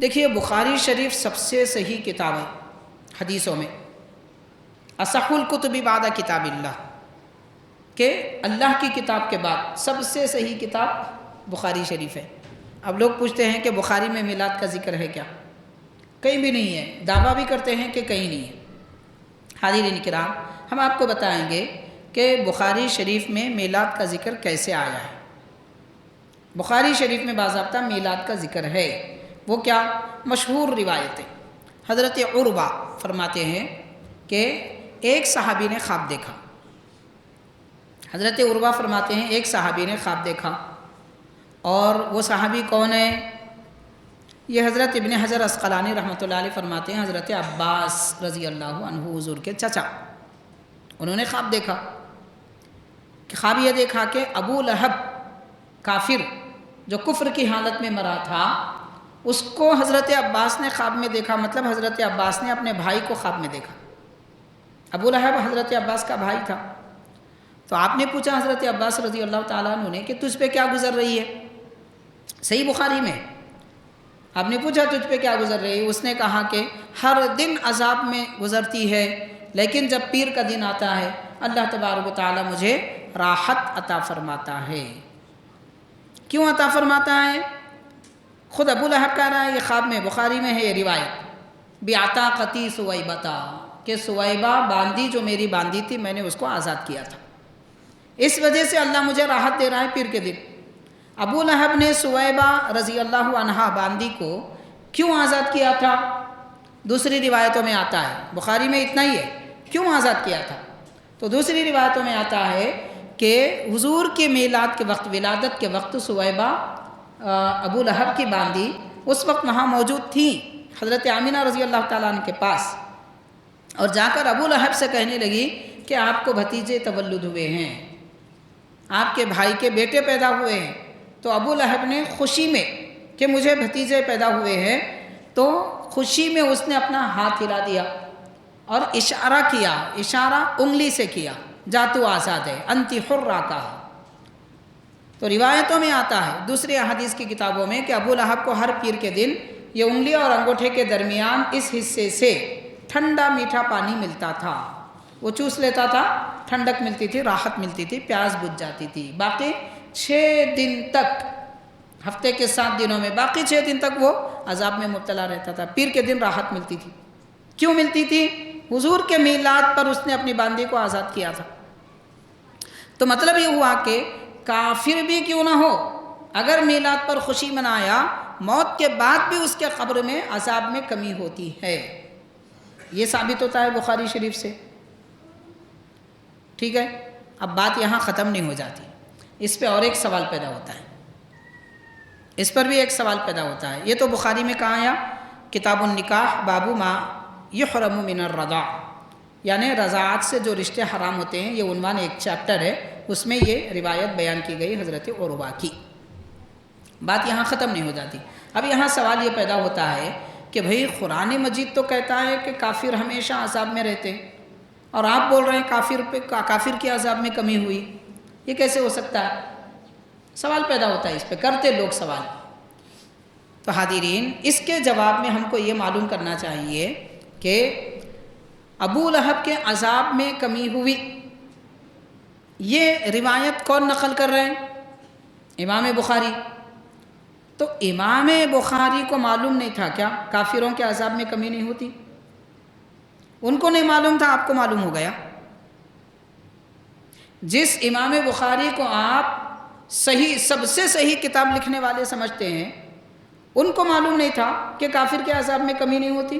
دیکھیے بخاری شریف سب سے صحیح کتاب ہے حدیثوں میں، اصح الکتب بعد کتاب اللہ، کہ اللہ کی کتاب کے بعد سب سے صحیح کتاب بخاری شریف ہے۔ اب لوگ پوچھتے ہیں کہ بخاری میں میلاد کا ذکر ہے کیا؟ کہیں بھی نہیں ہے، دعویٰ بھی کرتے ہیں کہ کہیں نہیں ہے۔ حاضرین کرام، ہم آپ کو بتائیں گے کہ بخاری شریف میں میلاد کا ذکر کیسے آیا ہے۔ بخاری شریف میں باضابطہ میلاد کا ذکر ہے۔ وہ کیا؟ مشہور روایت ہے۔ حضرت عروہ فرماتے ہیں کہ ایک صحابی نے خواب دیکھا۔ حضرت عروہ فرماتے ہیں ایک صحابی نے خواب دیکھا، اور وہ صحابی کون ہے؟ یہ حضرت ابن حجر عسقلانی رحمۃ اللہ علیہ فرماتے ہیں حضرت عباس رضی اللہ عنہ حضور کے چچا، انہوں نے خواب دیکھا کہ خواب یہ دیکھا کہ ابو لہب کافر جو کفر کی حالت میں مرا تھا، اس کو حضرت عباس نے خواب میں دیکھا، مطلب حضرت عباس نے اپنے بھائی کو خواب میں دیکھا۔ ابو لہب حضرت عباس کا بھائی تھا، تو آپ نے پوچھا حضرت عباس رضی اللہ تعالیٰ عنہ نے کہ تجھ پہ کیا گزر رہی ہے؟ صحیح بخاری میں آپ نے پوچھا تجھ پہ کیا گزر رہی ہے؟ اس نے کہا کہ ہر دن عذاب میں گزرتی ہے، لیکن جب پیر کا دن آتا ہے اللہ تبارک و تعالیٰ مجھے راحت عطا فرماتا ہے۔ کیوں عطا فرماتا ہے؟ خود ابو لہب کہہ رہا ہے، یہ خواب میں، بخاری میں ہے یہ روایت، بعتاقتی سویبتا، کہ سویبہ باندی جو میری باندی تھی میں نے اس کو آزاد کیا تھا، اس وجہ سے اللہ مجھے راحت دے رہا ہے پیر کے دن۔ ابو لہب نے سویبہ رضی اللہ عنہا باندی کو کیوں آزاد کیا تھا؟ دوسری روایتوں میں آتا ہے، بخاری میں اتنا ہی ہے کیوں آزاد کیا تھا، تو دوسری روایتوں میں آتا ہے کہ حضور کے میلاد کے وقت، ولادت کے وقت سویبہ ابو لہب کی باندی اس وقت وہاں موجود تھی حضرت آمینہ رضی اللہ تعالیٰ عنہ کے پاس، اور جا کر ابو لہب سے کہنے لگی کہ آپ کو بھتیجے تولد ہوئے ہیں، آپ کے بھائی کے بیٹے پیدا ہوئے ہیں۔ تو ابو لہب نے خوشی میں کہ مجھے بھتیجے پیدا ہوئے ہیں، تو خوشی میں اس نے اپنا ہاتھ ہلا دیا اور اشارہ کیا، اشارہ انگلی سے کیا، جا تو آزاد ہے، انتی حرہ کہا۔ تو روایتوں میں آتا ہے دوسری احادیث کی کتابوں میں کہ ابو لہب کو ہر پیر کے دن یہ انگلی اور انگوٹھے کے درمیان اس حصے سے ٹھنڈا میٹھا پانی ملتا تھا، وہ چوس لیتا تھا، ٹھنڈک ملتی تھی، راحت ملتی تھی، پیاس بجھ جاتی تھی۔ باقی 6 دن تک، ہفتے کے 7 دنوں میں باقی 6 دن تک وہ عذاب میں مبتلا رہتا تھا، پیر کے دن راحت ملتی تھی۔ کیوں ملتی تھی؟ حضور کے میلاد پر اس نے اپنی باندی کو آزاد کیا تھا۔ تو مطلب یہ ہوا کہ کافر بھی کیوں نہ ہو، اگر میلاد پر خوشی منایا، موت کے بعد بھی اس کے قبر میں عذاب میں کمی ہوتی ہے، یہ ثابت ہوتا ہے بخاری شریف سے۔ ٹھیک ہے، اب بات یہاں ختم نہیں ہو جاتی، اس پہ اور ایک سوال پیدا ہوتا ہے، اس پر بھی ایک سوال پیدا ہوتا ہے۔ یہ تو بخاری میں کہا آیا کتاب النکاح باب ما یحرم من الرضاع، یعنی رضاعت سے جو رشتے حرام ہوتے ہیں، یہ عنوان ایک چیپٹر ہے، اس میں یہ روایت بیان کی گئی حضرت عروہ کی۔ بات یہاں ختم نہیں ہو جاتی، اب یہاں سوال یہ پیدا ہوتا ہے کہ بھئی قرآن مجید تو کہتا ہے کہ کافر ہمیشہ عذاب میں رہتے ہیں، اور آپ بول رہے ہیں کافر کی عذاب میں کمی ہوئی، یہ کیسے ہو سکتا ہے؟ سوال پیدا ہوتا ہے، اس پہ کرتے لوگ سوال۔ تو حاضرین، اس کے جواب میں ہم کو یہ معلوم کرنا چاہیے کہ ابو لہب کے عذاب میں کمی ہوئی، یہ روایت کون نقل کر رہے ہیں؟ امام بخاری۔ تو امام بخاری کو معلوم نہیں تھا کیا کافروں کے عذاب میں کمی نہیں ہوتی؟ ان کو نہیں معلوم تھا، آپ کو معلوم ہو گیا۔ جس امام بخاری کو آپ صحیح، سب سے صحیح کتاب لکھنے والے سمجھتے ہیں، ان کو معلوم نہیں تھا کہ کافر کے عذاب میں کمی نہیں ہوتی؟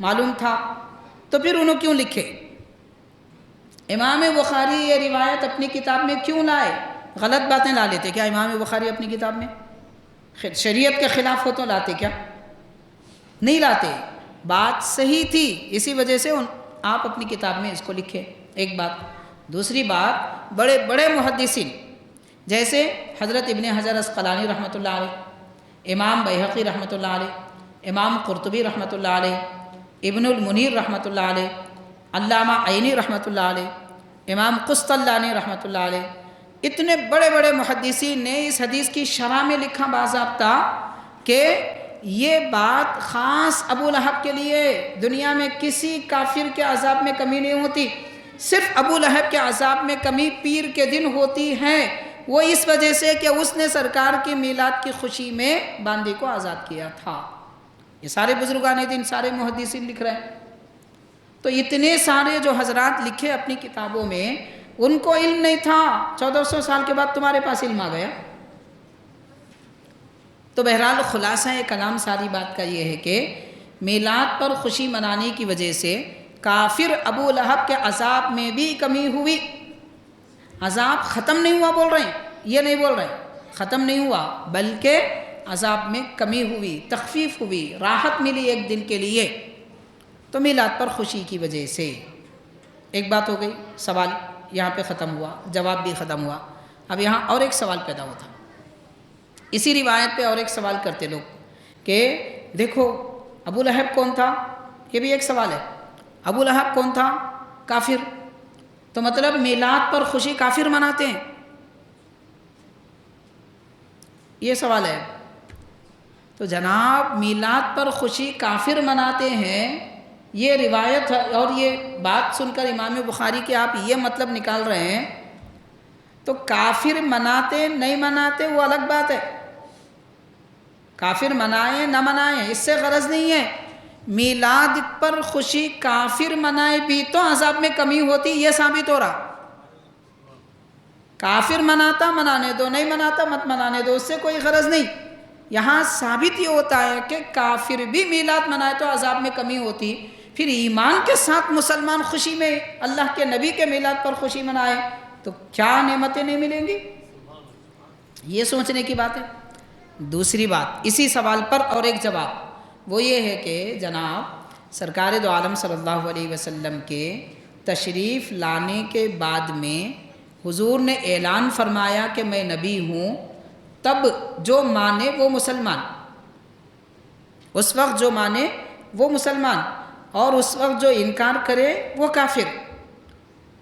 معلوم تھا، تو پھر انہوں کیوں لکھے؟ امام بخاری یہ روایت اپنی کتاب میں کیوں لائے؟ غلط باتیں لا لیتے کیا امام بخاری اپنی کتاب میں؟ شریعت کے خلاف ہو تو لاتے کیا؟ نہیں لاتے، بات صحیح تھی، اسی وجہ سے آپ اپنی کتاب میں اس کو لکھے، ایک بات۔ دوسری بات، بڑے بڑے محدثین جیسے حضرت ابن حجر عسقلانی رحمۃ اللہ علیہ، امام بیہقی رحمۃ اللہ علیہ، امام قرطبی رحمۃ اللہ علیہ، ابن المنیر رحمۃ اللہ علیہ، علامہ عینی رحمۃ اللہ علیہ، امام قسطلانی رحمۃ اللہ علیہ، اتنے بڑے بڑے محدثین نے اس حدیث کی شرح میں لکھا باضابطہ کہ یہ بات خاص ابو لہب کے لیے، دنیا میں کسی کافر کے عذاب میں کمی نہیں ہوتی، صرف ابو لہب کے عذاب میں کمی پیر کے دن ہوتی ہے، وہ اس وجہ سے کہ اس نے سرکار کی میلاد کی خوشی میں باندی کو آزاد کیا تھا۔ یہ سارے بزرگان دین، سارے محدثین لکھ رہے ہیں۔ تو اتنے سارے جو حضرات لکھے اپنی کتابوں میں، ان کو علم نہیں تھا، 1400 سال کے بعد تمہارے پاس علم آ گیا۔ تو بہرحال خلاصہ کلام ساری بات کا یہ ہے کہ میلاد پر خوشی منانے کی وجہ سے کافر ابو لہب کے عذاب میں بھی کمی ہوئی۔ عذاب ختم نہیں ہوا بول رہے ہیں، یہ نہیں بول رہے ختم نہیں ہوا، بلکہ عذاب میں کمی ہوئی، تخفیف ہوئی، راحت ملی ایک دن کے لیے، تو میلاد پر خوشی کی وجہ سے۔ ایک بات ہو گئی، سوال یہاں پہ ختم ہوا، جواب بھی ختم ہوا۔ اب یہاں اور ایک سوال پیدا ہوتا، اسی روایت پہ اور ایک سوال کرتے لوگ کہ دیکھو ابو لہب کون تھا، یہ بھی ایک سوال ہے، ابو لہب کون تھا؟ کافر، تو مطلب میلاد پر خوشی کافر مناتے ہیں، یہ سوال ہے۔ تو جناب میلاد پر خوشی کافر مناتے ہیں، یہ روایت اور یہ بات سن کر امام بخاری کے آپ یہ مطلب نکال رہے ہیں، تو کافر مناتے نہیں مناتے وہ الگ بات ہے، کافر منائیں نہ منائیں اس سے غرض نہیں ہے، میلاد پر خوشی کافر منائے بھی تو عذاب میں کمی ہوتی، یہ ثابت ہو رہا۔ کافر مناتا منانے دو، نہیں مناتا مت منانے دو، اس سے کوئی غرض نہیں۔ یہاں ثابت یہ ہوتا ہے کہ کافر بھی میلاد منائے تو عذاب میں کمی ہوتی، پھر ایمان کے ساتھ مسلمان خوشی میں اللہ کے نبی کے میلاد پر خوشی منائے تو کیا نعمتیں نہیں ملیں گی، یہ سوچنے کی بات ہے۔ دوسری بات اسی سوال پر اور ایک جواب وہ یہ ہے کہ جناب سرکار دو عالم صلی اللہ علیہ وسلم کے تشریف لانے کے بعد میں حضور نے اعلان فرمایا کہ میں نبی ہوں، تب جو مانے وہ مسلمان، اس وقت جو مانے وہ مسلمان، اور اس وقت جو انکار کرے وہ کافر۔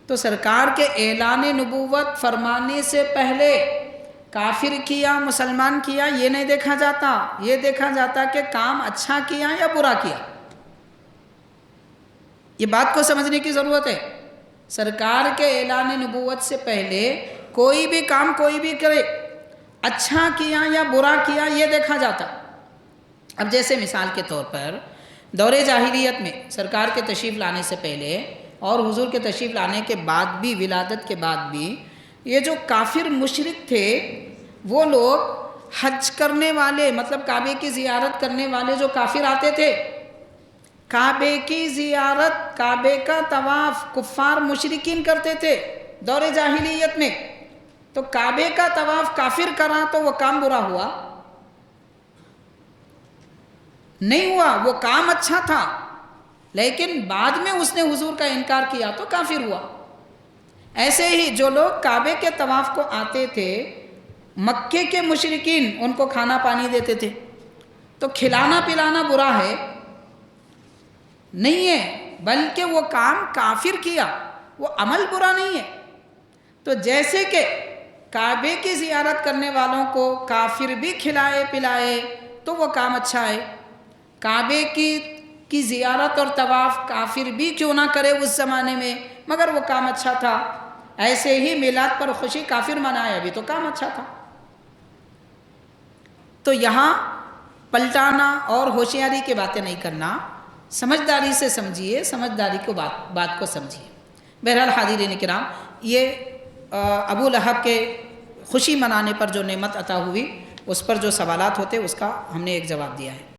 تو سرکار کے اعلان نبوت فرمانے سے پہلے کافر کیا مسلمان کیا یہ نہیں دیکھا جاتا، یہ دیکھا جاتا کہ کام اچھا کیا یا برا کیا۔ یہ بات کو سمجھنے کی ضرورت ہے، سرکار کے اعلان نبوت سے پہلے کوئی بھی کام کوئی بھی کرے، اچھا کیا یا برا کیا یہ دیکھا جاتا۔ اب جیسے مثال کے طور پر دور جاہلیت میں سرکار کے تشریف لانے سے پہلے اور حضور کے تشریف لانے کے بعد بھی، ولادت کے بعد بھی، یہ جو کافر مشرک تھے وہ لوگ حج کرنے والے، مطلب کعبے کی زیارت کرنے والے جو کافر آتے تھے، کعبے کی زیارت، کعبے کا طواف کفار مشرکین کرتے تھے دور جاہلیت میں، تو کعبے کا طواف کافر کرا تو وہ کام برا ہوا؟ نہیں ہوا، وہ کام اچھا تھا، لیکن بعد میں اس نے حضور کا انکار کیا تو کافر ہوا۔ ایسے ہی جو لوگ کعبے کے طواف کو آتے تھے، مکے کے مشرکین ان کو کھانا پانی دیتے تھے، تو کھلانا پلانا برا ہے؟ نہیں ہے، بلکہ وہ کام کافر کیا، وہ عمل برا نہیں ہے۔ تو جیسے کہ کعبے کی زیارت کرنے والوں کو کافر بھی کھلائے پلائے تو وہ کام اچھا ہے، کعبے کی زیارت اور طواف کافر بھی کیوں نہ کرے اس زمانے میں مگر وہ کام اچھا تھا، ایسے ہی میلاد پر خوشی کافر منائے بھی تو کام اچھا تھا۔ تو یہاں پلٹانا اور ہوشیاری کی باتیں نہیں کرنا، سمجھداری سے سمجھیے، سمجھداری کو بات کو سمجھیے۔ بہرحال حاضرین کرام، یہ ابو لہب کے خوشی منانے پر جو نعمت عطا ہوئی اس پر جو سوالات ہوتے اس کا ہم نے ایک جواب دیا ہے۔